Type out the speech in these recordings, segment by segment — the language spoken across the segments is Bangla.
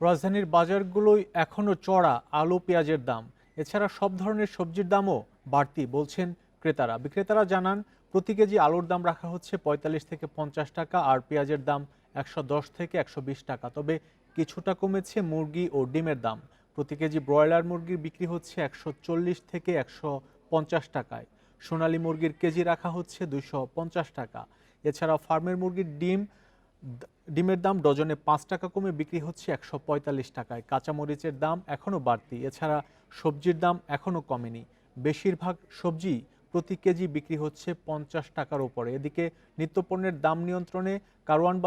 রাজধানীর বাজারগুলোয় এখনো চড়া আলু পেঁয়াজের দাম। এছাড়া সব ধরনের সবজির দামও বাড়তি বলছেন ক্রেতারা। বিক্রেতারা জানান প্রতি কেজি আলুর দাম রাখা হচ্ছে ৪৫ থেকে ৫০ টাকা আর পেঁয়াজের দাম ১১০ থেকে ১২০ টাকা। তবে কিছুটা কমেছে মুরগি ও ডিমের দাম। প্রতি কেজি ব্রয়লার মুরগির বিক্রি হচ্ছে ১৪০ থেকে ১৫০ টাকায়। সোনালী মুরগির কেজি রাখা হচ্ছে ২৫০ টাকা। এছাড়া ফার্মের মুরগির ডিমের দাম ডজনে ৫ টাকা কমে বিক্রি হচ্ছে ১৪৫ টাকায়। কাঁচামরিচের দাম এখনও বাড়তি। এছাড়া সবজির দাম এখনও কমেনি। বেশিরভাগ সবজি প্রতি কেজি বিক্রি হচ্ছে ৫০ টাকার উপরে। এদিকে নিত্যপণ্যের দাম নিয়ন্ত্রণে কারওয়ান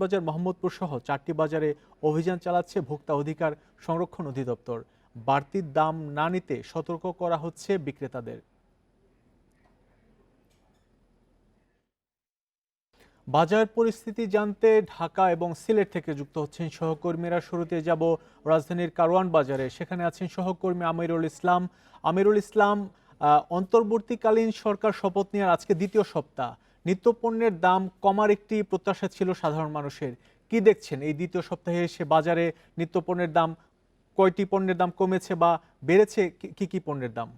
বাজার মোহাম্মদপুর সহ ৪টি বাজারে অভিযান চালাচ্ছে ভোক্তা অধিকার সংরক্ষণ অধিদপ্তর। বাড়তি দাম না নিতে সতর্ক করা হচ্ছে বিক্রেতাদের। বাজার পরিস্থিতি জানতে ঢাকা এবং সিলেট থেকে যুক্ত হচ্ছেন সহকর্মীরা। শুরুতে যাব রাজধানীর কারওয়ান বাজারে, সেখানে আছেন সহকর্মী আমিরুল ইসলাম। আমিরুল ইসলাম, অন্তর্বর্তীকালীন সরকার শপথ নেওয়ার আজকে দ্বিতীয় সপ্তাহ, নিত্যপণ্যের দাম কমার একটি প্রত্যাশা ছিল সাধারণ মানুষের। কি দেখছেন এই দ্বিতীয় সপ্তাহে এসে বাজারে নিত্যপণ্যের দাম, কয়টি পণ্যের দাম কমেছে বা বেড়েছে, কি কি পণ্যের দাম?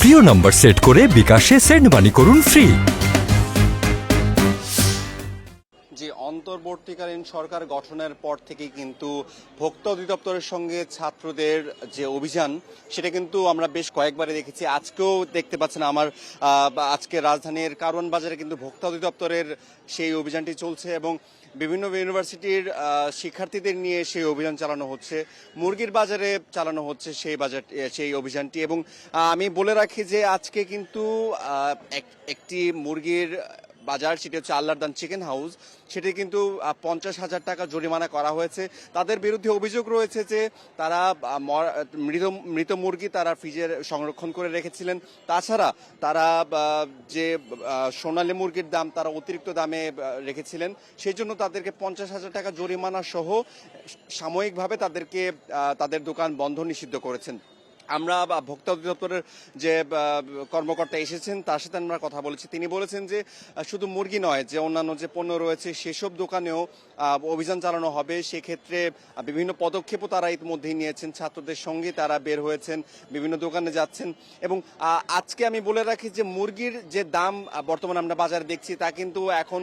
প্রিয় নম্বর সেট করে বিকাশে সেন্ড মানি করুন ফ্রি। যে অন্তর্বর্তীকালীন সরকার গঠনের পর থেকেই কিন্তু ভোক্তা অধিদপ্তরের সঙ্গে ছাত্রদের যে অভিযান, সেটা কিন্তু আমরা বেশ কয়েকবারই দেখেছি। আজকেও দেখতে পাচ্ছেন আজকে রাজধানীর কারওয়ান বাজারে কিন্তু ভোক্তা অধিদপ্তরের সেই অভিযানটি চলছে এবং বিভিন্ন ইউনিভার্সিটির শিক্ষার্থীদের নিয়ে সেই অভিযান চালানো হচ্ছে। মুরগির বাজারে চালানো হচ্ছে সেই অভিযানটি। এবং আমি বলে রাখি যে আজকে কিন্তু একটি মুরগির বাজার, সেটি হচ্ছে আল্লাহর দান চিকেন হাউস, সেটি কিন্তু ৫০,০০০ টাকা জরিমানা করা হয়েছে। তাদের বিরুদ্ধে অভিযোগ রয়েছে যে তারা মৃত মুরগি তারা ফ্রিজে সংরক্ষণ করে রেখেছিলেন। তাছাড়া তারা যে সোনালী মুরগির দাম তারা অতিরিক্ত দামে রেখেছিলেন, সেই জন্য তাদেরকে ৫০,০০০ টাকা জরিমানা সহ সাময়িকভাবে তাদের দোকান বন্ধ নিষিদ্ধ করেছেন। আমরা ভোক্তা অধিদপ্তরের যে কর্মকর্তা এসেছেন তার সাথে আমরা কথা বলেছি। তিনি বলেছেন যে শুধু মুরগি নয়, যে অন্যান্য যে পণ্য রয়েছে সেসব দোকানেও অভিযান চালানো হবে। সেক্ষেত্রে বিভিন্ন পদক্ষেপও তারা ইতিমধ্যেই নিয়েছেন। ছাত্রদের সঙ্গে তারা বের হয়েছেন, বিভিন্ন দোকানে যাচ্ছেন। এবং আজকে আমি বলে রাখি যে মুরগির যে দাম বর্তমানে আমরা বাজারে দেখছি, তা কিন্তু এখন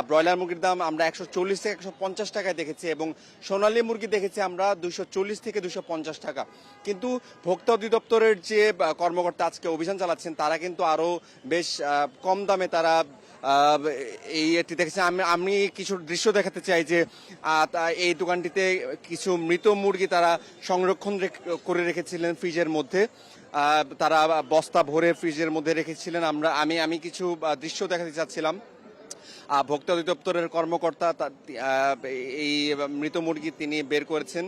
ব্রয়লার মুরগির দাম আমরা ১৪০ থেকে ১৫০ টাকায় দেখেছি এবং সোনালী মুরগি দেখেছি আমরা ২৪০ থেকে ২৫০ টাকা। কিন্তু ভোক্তা অধিদপ্তরের যে কর্মকর্তা আজকে অভিযান চালাচ্ছেন, তারা কিন্তু আরো বেশ কম দামে তারা এটি দেখেছেন। আমি কিছু দৃশ্য দেখাতে চাই যে এই দোকানটিতে কিছু মৃত মুরগি তারা সংরক্ষণ করে রেখেছিলেন ফ্রিজের মধ্যে। তারা বস্তা ভরে ফ্রিজের মধ্যে রেখেছিলেন। আমি কিছু দৃশ্য দেখাতে চাচ্ছিলাম। ভোক্তা অধিদপ্তরের কর্মকর্তা এই মৃত মুরগি তিনি বের করেছেন।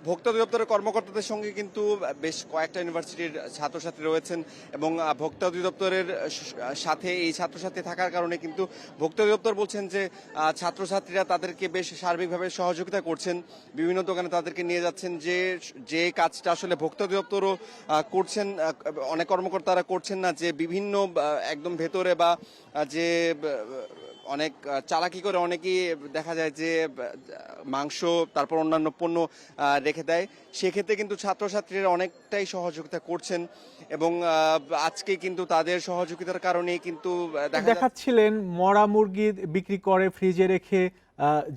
ভোক্তা অধিদপ্তরের কর্মকর্তাদের সঙ্গে কিন্তু বেশ কয়েকটা ইউনিভার্সিটির ছাত্রছাত্রী রয়েছেন এবং ভোক্তা অধিদপ্তরের সাথে এই ছাত্রছাত্রী থাকার কারণে কিন্তু ভোক্তা অধিদপ্তর বলছেন যে ছাত্রছাত্রীরা তাদেরকে বেশ সার্বিকভাবে সহযোগিতা করছেন। বিভিন্ন দোকানে তাদেরকে নিয়ে যাচ্ছেন, যে কাজটা আসলে ভোক্তা অধিদপ্তরও করছেন, অনেক কর্মকর্তারা করছেন না, যে বিভিন্ন একদম ভেতরে বা যে অনেক চালাকি করে অনেকেই দেখা যায় যে মাংস তারপর অন্যান্য পণ্য রেখে দেয়। সেক্ষেত্রে কিন্তু ছাত্রছাত্রীরা অনেকটাই সহযোগিতা করছেন এবং আজকে কিন্তু তাদের সহযোগিতার কারণেই কিন্তু দেখাচ্ছিলেন মরা মুরগি বিক্রি করে ফ্রিজে রেখে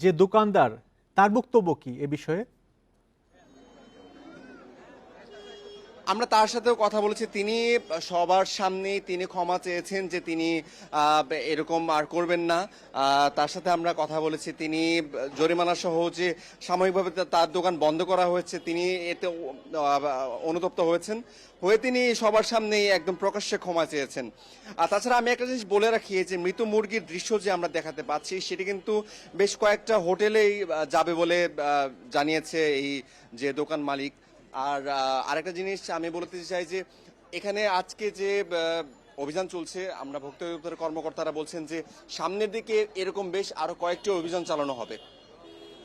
যে দোকানদার, তার বক্তব্য কি এ বিষয়ে? আমরা তার সাথেও কথা বলেছি। তিনি সবার সামনেই তিনি ক্ষমা চেয়েছেন যে তিনি এরকম আর করবেন না। তার সাথে আমরা কথা বলেছি। তিনি জরিমানা সহ যে সাময়িকভাবে তার দোকান বন্ধ করা হয়েছে, তিনি এতে অনুতপ্ত হয়েছেন, তিনি সবার সামনেই একদম প্রকাশ্যে ক্ষমা চেয়েছেন। আর তাছাড়া আমি একটা জিনিস বলে রাখি, যে মৃত মুরগির দৃশ্য যে আমরা দেখাতে পাচ্ছি, সেটি কিন্তু বেশ কয়েকটা হোটেলেই যাবে বলে জানিয়েছে এই যে দোকান মালিক। আর আরেকটা জিনিস আমি বলতে চাই যে এখানে আজকে যে অভিযান চলছে, আমরা ভোক্তা অধিদপ্তরের কর্মকর্তারা বলছেন যে সামনের দিকে এরকম বেশ আরো কয়েকটি অভিযান চালানো হবে।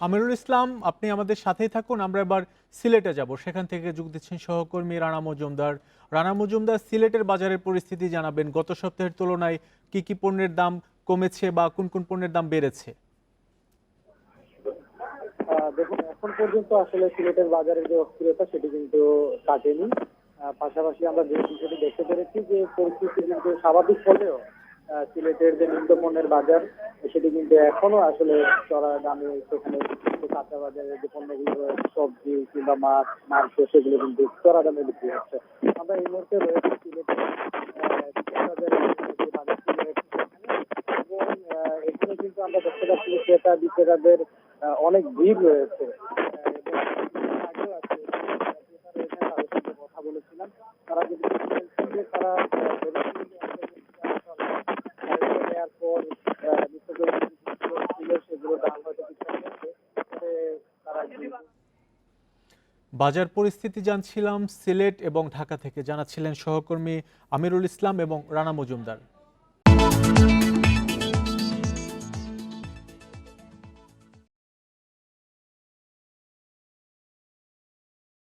আমিরুল ইসলাম, আপনি আমাদের সাথেই থাকুন। আমরা এবার সিলেটে যাব, সেখান থেকে যোগ দিচ্ছেন সহকর্মী রানা মজুমদার। রানা মজুমদার, সিলেটের বাজারের পরিস্থিতি জানাবেন। গত সপ্তাহের তুলনায় কি কি পণ্যের দাম কমেছে বা কোন কোন পণ্যের দাম বেড়েছে? এখন পর্যন্ত আসলে সিলেটের বাজারের যে অস্থিরতা সেটি কিন্তু কাটেনি। পাশাপাশি আমরা যে বিষয়টি দেখতে পেরেছি যে পরিস্থিতি কিন্তু স্বাভাবিক হলেও সিলেটের যে নিত্যপণ্যের বাজার সেটি কিন্তু এখনো আসলে চড়া দামে সেখানে কাঁচা বাজারের যে পণ্যগুলো রয়েছে, সবজি কিংবা মাছ মাংস, সেগুলো কিন্তু চড়া দামে বিক্রি হচ্ছে। আমরা এই মুহূর্তে রয়েছে সিলেটের বাজারের যে বাজারটি রয়েছে সেখানে, এবং এখানে কিন্তু আমরা দেখতে পাচ্ছি যে ক্রেতা বিক্রেতাদের অনেক ভিড় রয়েছে। এবং আগেও আছে ক্রেতা রয়েছে, তাদের সঙ্গে কথা বলেছিলাম। তারা যদি বলছেন যে তারা নেওয়ার পর নিত্য সেগুলো দাম হয়তো কিছুটা কমবে, তবে তারা বাজার পরিস্থিতি জানছিলাম সিলেট এবং ঢাকা থেকে, জানাচ্ছিলেন সহকর্মী আমিরুল ইসলাম এবং রানা মজুমদার।